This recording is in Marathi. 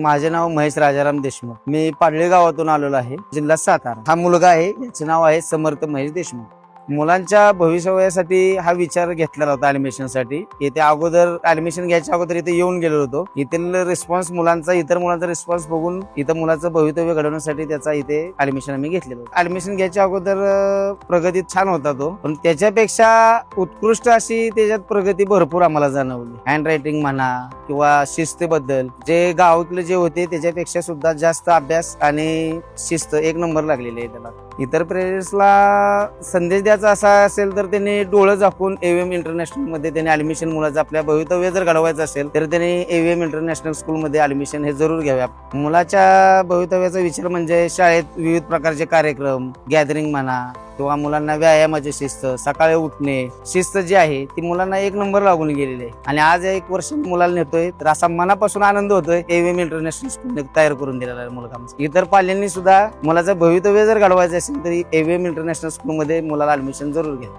माझे नाव महेश राजाराम देशमुख. मी पाडळी गावातून आलेलो आहे, जिल्हा सातारा. हा मुलगा आहे, याचे नाव आहे समर्थ महेश देशमुख. मुलांच्या भविष्यासाठी हा विचार घेतलेला होता ऍडमिशनसाठी. येथे अगोदर ऍडमिशन घ्यायच्या अगोदर इथे येऊन गेलो होतो. इथील रिस्पॉन्स मुलांचा, इतर मुलांचा रिस्पॉन्स बघून इथं मुलाचं भवितव्य घडवण्यासाठी त्याचा इथे ऍडमिशन आम्ही घेतलेलं होतं. ऍडमिशन घ्यायच्या अगोदर प्रगतीत छान होता तो, पण त्याच्यापेक्षा उत्कृष्ट अशी त्याच्यात प्रगती भरपूर आम्हाला जाणवली. हँड रायटिंग म्हणा किंवा शिस्तीबद्दल जे गावातले जे होते त्याच्यापेक्षा सुद्धा जास्त अभ्यास आणि शिस्त एक नंबर लागलेली आहे त्याला. इतर पेरेंट्सला संदेश द्यायचा असा असेल तर त्यांनी डोळं झाकून एव्हीएम इंटरनॅशनल मध्ये त्यांनी ऍडमिशन, मुलाचं आपल्या भवितव्य जर घडवायचं असेल तर त्यांनी एव्हीएम इंटरनॅशनल स्कूल मध्ये ऍडमिशन हे जरूर घ्यावे. मुलाच्या भवितव्याचा विचार म्हणजे शाळेत विविध प्रकारचे कार्यक्रम, गॅदरिंग म्हणा किंवा मुलांना व्यायामाची शिस्त, सकाळी उठणे, शिस्त जी आहे ती मुलांना एक नंबर लागून गेलेली आहे. आणि आज 1 वर्ष मुलाला नेतोय तर असा मनापासून आनंद होतोय. एव्हीएम इंटरनॅशनल स्कूल तयार करून दिलेला आहे मुलगा. इतर पाल्यांनी सुद्धा मुलाचं भवितव्य जर घडवायचं असेल तरी एव्हीएम इंटरनॅशनल स्कूल मध्ये मुलाला ऍडमिशन जरूर घ्या.